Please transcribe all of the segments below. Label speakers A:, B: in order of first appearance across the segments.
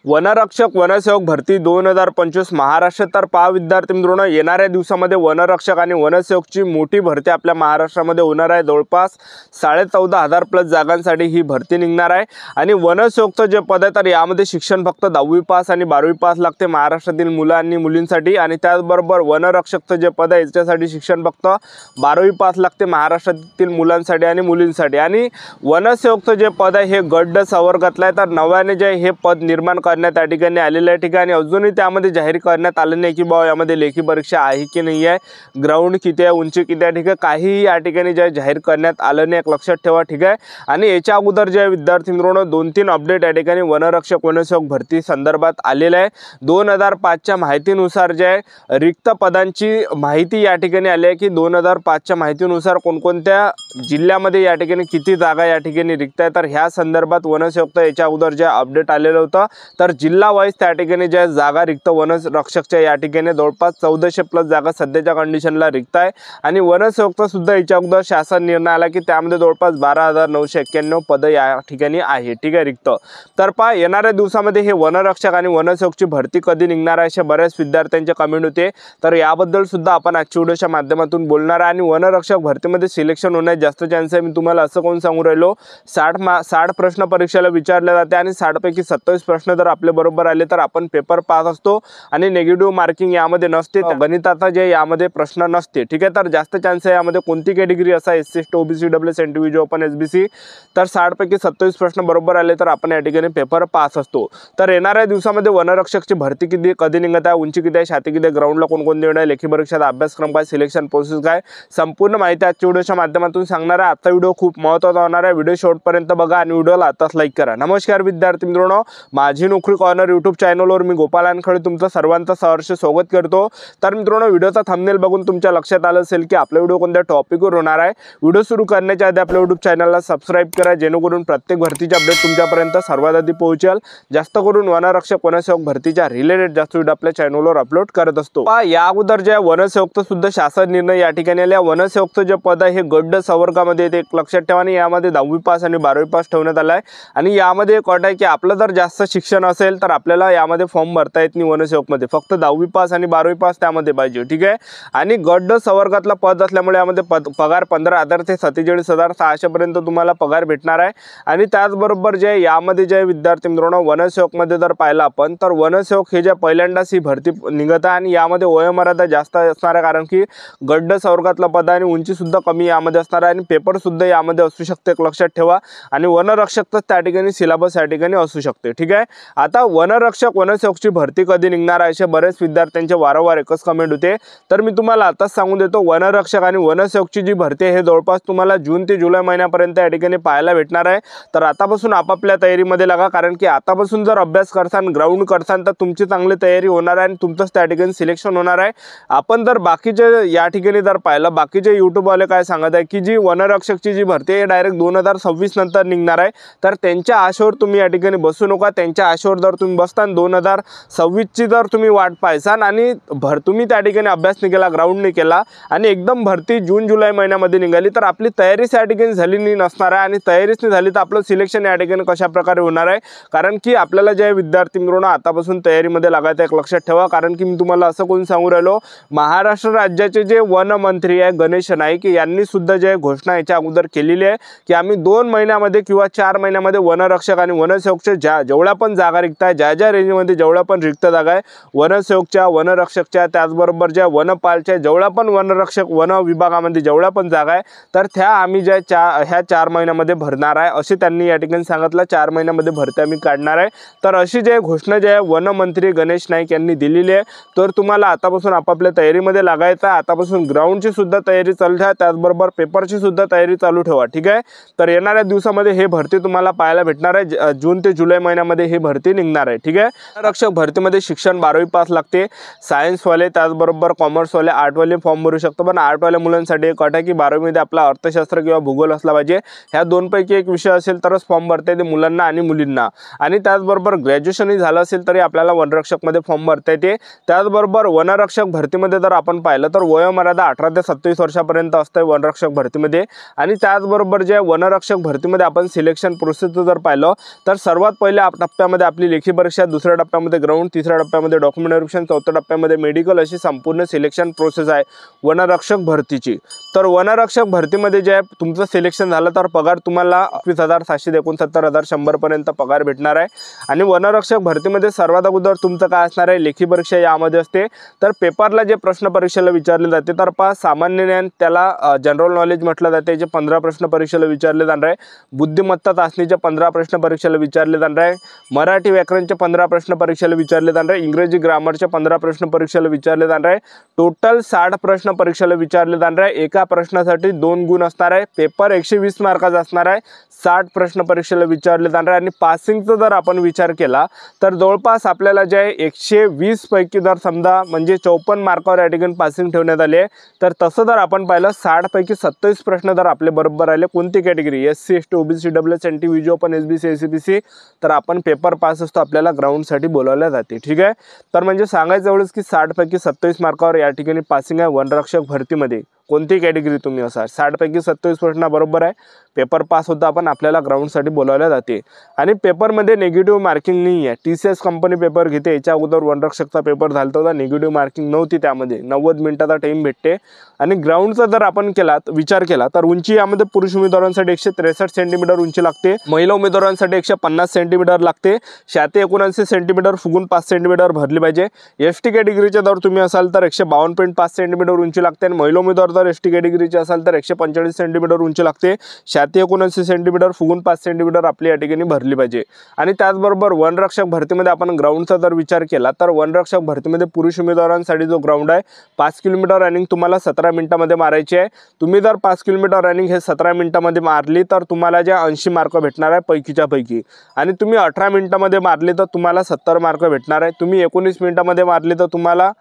A: वनरक्षक वनसेवक भरती 2025 महाराष्ट्र। तर पहा विद्यार्थी मित्रांनो, येणाऱ्या दिवसामध्ये वनरक्षक आणि वनसेवकची मोठी भरती आपल्या महाराष्ट्रामध्ये होणार आहे। जवळपास 14,500 प्लस जागांसाठी ही भरती निघणार आहे। आणि वनसेवकचं जे पद आहे तर यामध्ये शिक्षण फक्त 10वी पास आणि 12वी पास लागते महाराष्ट्रातील मुलं आणि मुलींसाठी। आणि त्याचबरोबर वनरक्षकचं जे पद आहे याच्यासाठी शिक्षण फक्त 12वी पास लागते महाराष्ट्रातील मुलांसाठी आणि मुलींसाठी। आणि वनसेवकचं जे पद आहे हे गट संवर्गातलं आहे। तर नव्याने जे हे पद निर्माण करण्यात या ठिकाणी आलेलं आहे। ठीक आहे, आणि अजूनही त्यामध्ये जाहीर करण्यात आलं नाही की बाबा यामध्ये लेखी परीक्षा आहे की नाही आहे, ग्राउंड किती आहे, उंची किती आहे। ठीक आहे, काहीही या ठिकाणी जे जाहीर करण्यात आलं नाही, एक लक्षात ठेवा। ठीक आहे, आणि याच्या अगोदर जे विद्यार्थी मित्रांनो 2-3 अपडेट या ठिकाणी वनरक्षक वनसेवक भरती संदर्भात आलेलं आहे। 2005च्या माहितीनुसार जे आहे रिक्त पदांची माहिती या ठिकाणी आली आहे की 2005च्या माहितीनुसार कोणकोणत्या जिल्ह्यामध्ये या ठिकाणी किती जागा या ठिकाणी रिक्त आहे। तर ह्या संदर्भात वनसेवक याच्या अगोदर जे अपडेट आलेलं होतं तर जिल्हा वाईज त्या ठिकाणी ज्या जागा रिक्त वनरक्षकच्या या ठिकाणी जवळपास 1400 प्लस जागा सध्याच्या कंडिशनला रिक्त आहे। आणि वनसेवकचा सुद्धा याच्या अगोदर शासन निर्णय आला की त्यामध्ये जवळपास 12,991 पद या ठिकाणी आहे। ठीक आहे, रिक्त। तर पहा येणाऱ्या दिवसामध्ये हे वनरक्षक आणि वनसेवकची भरती कधी निघणार आहे असे बऱ्याच विद्यार्थ्यांचे कमेंट होते। तर याबद्दल सुद्धा आपण आजच्या व्हिडिओच्या माध्यमातून बोलणार आहे। आणि वनरक्षक भरतीमध्ये सिलेक्शन होण्यास जास्त चान्स आहे। मी तुम्हाला असं कोण सांगू राहिलो, 60 प्रश्न परीक्षेला विचारले जाते आणि 60 पैकी 27 प्रश्न जर आपले बरोबर आले तर आपण पेपर पास असतो आणि निगेटिव्ह मार्किंग यामध्ये नसते, गणिताचा जे यामध्ये प्रश्न नसते। ठीक आहे, तर जास्त चान्स आहे यामध्ये कोणती कॅटेगरी असा SC ST OBC EWS NTVG open SBC तर 60 पैकी 27 प्रश्न बरोबर आले तर आपण या ठिकाणी पेपर पास असतो। तर येणाऱ्या दिवसामध्ये वनरक्षकची भरती कधी निघत आहे, उंची किती आहे, छाती किती आहे, ग्राउंडला कोणकोणते येणार, लेखी परीक्षेचा अभ्यासक्रम काय, सिलेक्शन प्रोसेस काय, संपूर्ण माहिती आजच्या व्हिडिओच्या माध्यमातून सांगणार आहे। आजचा व्हिडिओ खूप महत्त्वाचा होणार आहे, व्हिडिओ शेवटपर्यंत बघा आणि व्हिडिओला आताच लाईक करा। नमस्कार विद्यार्थी मित्रांनो, माझी नोकरी कॉर्नर यूट्यूब चॅनलवर मी गोपाल वानखडे तुमचं सर्वांचं सहर्ष स्वागत करतो। तर मित्रांनो, व्हिडिओचा थंबनेल बघून तुमच्या लक्षात आलं असेल की आपला व्हिडिओ कोणत्या टॉपिकवर होणार आहे। व्हिडिओ सुरू करण्याच्या आधी आपल्या यूट्यूब चॅनलला सबस्क्राईब करा जेणेकरून प्रत्येक भरतीचे अपडेट तुमच्यापर्यंत सर्वात आधी पोहोचेल। जास्त करून वनरक्षक वनसेवक भरतीच्या रिलेटेड जास्त व्हिडिओ आपल्या चॅनलवर अपलोड करत असतो। या अगोदर जे वनसेवकचं सुद्धा शासन निर्णय या ठिकाणी आले। वनसेवकचं जे पद आहे हे गट संवर्गामध्ये येते, एक लक्षात ठेवा। आणि यामध्ये 10वी पास आणि 12वी पास ठेवण्यात आला आहे। आणि यामध्ये एक अट आहे की आपलं जर जास्त शिक्षण असेल तर आपल्याला यामध्ये फॉर्म भरता येत नाही वनसेवकमध्ये, फक्त 10वी पास आणि 12वी पास त्यामध्ये पाहिजे। ठीक आहे, आणि गट संवर्गातला पद असल्यामुळे यामध्ये पगार 15,000 ते 47,600 पर्यंत तुम्हाला पगार भेटणार आहे। आणि त्याचबरोबर जे यामध्ये जे विद्यार्थी मित्रांनो वनसेवकमध्ये जर पाहिलं आपण तर वनसेवक हे जे पहिल्यांदाच ही भरती निघत आहे। आणि यामध्ये वयोमर्यादा जास्त असणार आहे कारण की गट संवर्गातला पद आणि उंची सुद्धा कमी यामध्ये असणार आहे। आणि पेपर सुद्धा यामध्ये असू शकते, एक लक्षात ठेवा। आणि वनरक्षक त्या ठिकाणी सिलेबस या ठिकाणी असू शकते। ठीक आहे, आता वनरक्षक वनसेवकची भरती कधी निघणार आहे असे बरेच विद्यार्थ्यांचे वारंवार एकच कमेंट होते। तर मी तुम्हाला आताच सांगून देतो, वनरक्षक आणि वनसेवकची जी भरती आहे हे जवळपास तुम्हाला जून ते जुलै महिन्यापर्यंत या ठिकाणी पाहायला भेटणार आहे। तर आतापासून आपापल्या तयारीमध्ये लागा, कारण की आतापासून जर अभ्यास करसान, ग्राउंड करसान तर तुमची चांगली तयारी होणार आहे आणि तुमचंच त्या ठिकाणी सिलेक्शन होणार आहे। आपण जर बाकीचे या ठिकाणी जर पाहिलं, बाकीचे यूट्यूबवाले काय सांगत आहे की जी वनरक्षकची जी भरती आहे डायरेक्ट 2026 नंतर निघणार आहे। तर त्यांच्या आशेवर तुम्ही या ठिकाणी बसू नका। त्यांच्या आशेवर जर तुम्ही बसतान 2026ची जर तुम्ही वाट पाहसान आणि तुम्ही त्या ठिकाणी अभ्यास नाही केला, ग्राउंड नाही केला आणि एकदम भरती जून जुलै महिन्यामध्ये निघाली तर आपली तयारीच या ठिकाणी झाली नाही नसणार आहे। आणि तयारीच नाही झाली तर आपलं सिलेक्शन या ठिकाणी कशा प्रकारे होणार आहे, कारण की आपल्याला जे विद्यार्थी मित्रांनो आतापासून तयारीमध्ये लागायचं, एक लक्षात ठेवा। कारण की मी तुम्हाला असं कोण सांगू राहिलो, महाराष्ट्र राज्याचे जे वनमंत्री आहे गणेश नाईक यांनी सुद्धा जे घोषणा याच्या अगोदर केलेली आहे की आम्ही 2 महिन्यामध्ये किंवा 4 महिन्यामध्ये वनरक्षक आणि वनसेवकच्या जेवढ्या पण जागा रिक्त आहे, ज्या रेंजमध्ये जेवढ्या पण रिक्त जागा आहे वनसेवकच्या वनरक्षकच्या त्याचबरोबर ज्या वनपालच्या जेवढ्या पण वनरक्षक वन विभागामध्ये जेवढ्या पण जागा आहे तर त्या आम्ही ज्या ह्या 4 महिन्यामध्ये भरणार आहे असे त्यांनी या ठिकाणी सांगितलं। 4 महिन्यामध्ये भरती आम्ही काढणार आहे। तर अशी जे घोषणा जे आहे वनमंत्री गणेश नाईक यांनी दिलेली आहे। तर तुम्हाला आतापासून आपापल्या तयारीमध्ये लागायचं आहे, आतापासून ग्राउंडची सुद्धा तयारी चालू ठेवा, त्याचबरोबर पेपरची सुद्धा तयारी चालू ठेवा। ठीक आहे, तर येणाऱ्या दिवसामध्ये हे भरती तुम्हाला पाहायला भेटणार आहे, जून ते जुलै महिन्यामध्ये ही भरती निघणार आहे। ठीक आहे, वनरक्षक भरतीमध्ये शिक्षण 12वी पास लागते। सायन्सवाले त्याचबरोबर कॉमर्सवाले आर्टवाले फॉर्म भरू शकतो, पण आर्टवाल्या मुलांसाठी एक अट आहे की 12वीमध्ये आपला अर्थशास्त्र किंवा भूगोल असला पाहिजे। ह्या दोनपैकी एक विषय असेल तरच फॉर्म भरता येते मुलांना आणि मुलींना। आणि त्याचबरोबर ग्रॅज्युएशनही झालं असेल तरी आपल्याला वनरक्षकमध्ये फॉर्म भरता येते। त्याचबरोबर वनरक्षक भरतीमध्ये जर आपण पाहिलं तर वयोमर्यादा 18 ते 27 वर्षापर्यंत असते वनरक्षक भरतीमध्ये। आणि त्याचबरोबर जे वनरक्षक भरतीमध्ये आपण सिलेक्शन प्रोसेस जर पाहिलं तर सर्वात पहिल्या टप्प्यामध्ये आपली लेखी परीक्षा, दुसऱ्या टप्प्यामध्ये ग्राउंड, तिसऱ्या टप्प्यामध्ये डॉक्युमेंट व्हेरिफिकेशन, चौथ्या टप्प्यामध्ये मेडिकल, अशी संपूर्ण सिलेक्शन प्रोसेस आहे वनरक्षक भरतीची। तर वनरक्षक भरतीमध्ये जे आहे तुमचं सिलेक्शन झालं तर पगार तुम्हाला 21,700 69,100 पर्यंत पगार भेटणार आहे। आणि वनरक्षक भरतीमध्ये सर्वात अगोदर तुमचं काय असणार आहे, लेखी परीक्षा यामध्ये असते। तर पेपरला जे प्रश्न परीक्षेला विचारले जाते तर पहा, सामान्य ज्ञान त्याला जनरल नॉलेज म्हटलं जाते, जे 15 प्रश्न परीक्षेला विचारले जाणार आहे। बुद्धिमत्ता चाचणीचे 15 प्रश्न परीक्षेला विचारले जाणार आहे। मराठी व्याकरणचे 15 प्रश्न परीक्षेला विचारले जाणार आहे। इंग्रजी ग्रामरचे 15 प्रश्न परीक्षेला विचारले जाणार आहे। टोटल 60 प्रश्न परीक्षेला विचारले जाणार आहे। एका प्रश्नासाठी 2 गुण असणार आहे। पेपर 120 मार्काचा असणार आहे। 60 प्रश्न परीक्षेला विचारले जाणार आहे। आणि पासिंगचा जर आपण विचार केला तर जवळपास आपल्याला जे 120 पैकी जर समजा म्हणजे 54 मार्कावर या ठिकाणी पासिंग ठेवण्यात आले आहे, तर तसं जर आपण पाहिलं 60 पैकी 27 प्रश्न जर आपले बरोबर आले, कोणती category SC ST OBC EWS NT VG open SBC ACBC, तर आपण पेपर पास असतो, आपल्याला ग्राउंडसाठी बोलावले जाते। ठीक आहे, तर म्हणजे सांगायचं एवढंच की 60 पैकी 27 मार्कावर या ठिकाणी पासिंग आहे वनरक्षक भरतीमध्ये। कोणती कॅटेगरी तुम्ही असाल, 60 पैकी 27 प्रश्न बरोबर आहे, पेपर पास होता, आपण आपल्याला ग्राउंडसाठी बोलावले जाते। आणि पेपरमध्ये निगेटिव्ह मार्किंग नाही आहे। TCS कंपनी पेपर घेते, याच्या अगोदर वनरक्षकचा पेपर झाला होता, निगेटिव्ह मार्किंग नव्हती, त्यामध्ये 90 मिनिटाचा टाइम भेटते। आणि ग्राउंडचा जर आपण विचार केला तर उंची यामध्ये पुरुष उमेदवारांसाठी 163 सेंटीमीटर उंची लागते, महिला उमेदवारांसाठी 150 सेंटीमीटर लागते, छाती 79 सेंटीमीटर फुगून 5 सेंटीमीटर भरली पाहिजे। ST कॅटेगरीचे जर तुम्ही असाल तर 152.5 सेंटीमीटर उंची लागते, आणि महिला उमेदवार जर ST कॅटेगरीचे असाल तर 145 सेंटीमीटर उंची लागते, छाती 79 सेंटीमीटर फुगून 5 सेंटीमीटर आपली या ठिकाणी भरली पाहिजे। आणि त्याचबरोबर वनरक्षक भरतीमध्ये आपण ग्राउंडचा जर विचार केला तर वनरक्षक भरतीमध्ये पुरुष उमेदवारांसाठी जो ग्राउंड आहे 5 किलोमीटर रनिंग तुम्हाला 17 मिनिटांमध्ये मारायची आहे। तुम्ही जर 5 किलोमीटर रनिंग हे 17 मिनिटांमध्ये मारली तर तुम्हाला जे 80 मार्क भेटणार आहे पैकीच्या पैकी, आणि तुम्ही 18 मिनिटांमध्ये मारली तर तुम्हाला 70 मार्क भेटणार आहे, तुम्ही 19 मिनिटांमध्ये मारली तर तुम्हाला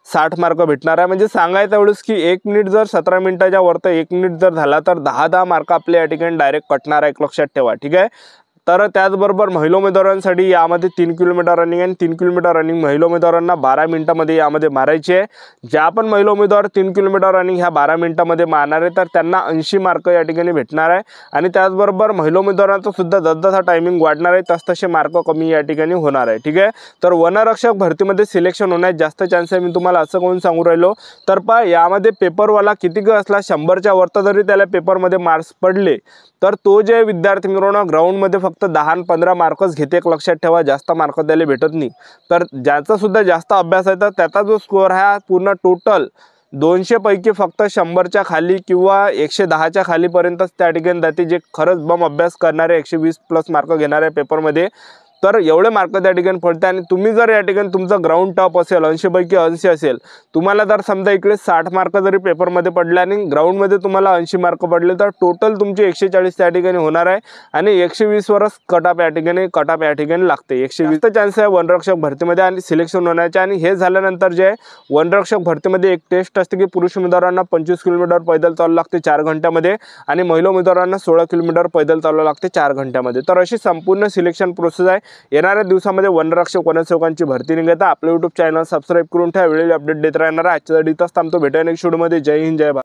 A: 60 मार्क भेटणार आहे। म्हणजे सांगायचं एवढंच की 1 मिनिट जर 17 मिनिटाच्या वर तर 1 मिनिट जर झाला तर 10 मार्क आपल्या या ठिकाणी डायरेक्ट कटणार आहे, लक्षात ठेवा। ठीक आहे, तर त्याचबरोबर महिला उमेदवारांसाठी यामध्ये 3 किलोमीटर रनिंग आहे, 3 किलोमीटर रनिंग महिला उमेदवारांना 12 मिनिटांमध्ये यामध्ये मारायची आहे। ज्या पण महिला उमेदवार 3 किलोमीटर रनिंग ह्या 12 मिनिटांमध्ये मारणार आहे तर त्यांना 80 मार्क या ठिकाणी भेटणार आहे। आणि त्याचबरोबर महिला उमेदवारांचा सुद्धा जसजसा टायमिंग वाढणार आहे तसतसे मार्क कमी या ठिकाणी होणार आहे। ठीक आहे, तर वनरक्षक भरतीमध्ये सिलेक्शन होण्यास जास्त चान्स आहे। मी तुम्हाला असं कोण सांगू राहिलो तर पहा, यामध्ये पेपरवाला किती असला 100च्या वरती जरी त्याला पेपरमध्ये मार्क्स पडले तर तो जे विद्यार्थी मित्रांनो ग्राउंडमध्ये फक्त 10 आणि 15 मार्कच घेते, एक लक्षात ठेवा, जास्त मार्क त्याला भेटत नाही। तर ज्याचा सुद्धा जास्त अभ्यास आहे तर त्याचा जो स्कोअर आहे पूर्ण टोटल 200 पैकी फक्त 100च्या खाली किंवा 110च्या खालीपर्यंतच त्या ठिकाणी जाते, जे खरंच बम अभ्यास करणारे 120 प्लस मार्क घेणारे पेपरमध्ये, तर एवढे मार्क त्या ठिकाणी पडते। आणि तुम्ही जर या ठिकाणी तुमचं ग्राउंड टॉप असेल 80 पैकी 80 असेल, तुम्हाला जर समजा इकडे 60 मार्क जरी पेपरमध्ये पडले आणि ग्राउंडमध्ये तुम्हाला 80 मार्क पडले तर टोटल तुमचे 140 त्या ठिकाणी होणार आहे, आणि 120 वरच कटअप या ठिकाणी लागते। 120 चान्स आहे वनरक्षक भरतीमध्ये आणि सिलेक्शन होण्याचे। आणि हे झाल्यानंतर जे वनरक्षक भरतीमध्ये एक टेस्ट असते की पुरुष उमेदवारांना 25 किलोमीटर पैदल चालू लागते 4 घंट्यामध्ये, आणि महिला उमेदवारांना 16 किलोमीटर पैदल चालू लागते 4 घंट्यामध्ये। तर अशी संपूर्ण सिलेक्शन प्रोसेस आहे। येणाऱ्या दिवसामध्ये वनरक्षक वनसेवकांची भरती निघत आहे। आपलं YouTube चॅनल सबस्क्राईब करून ठेवा, वेळेला अपडेट देत राहणार आहे। आजच्या इथंच थांबतो, भेटूया नेक्स्ट व्हिडिओमध्ये। जय हिंद, जय भारत।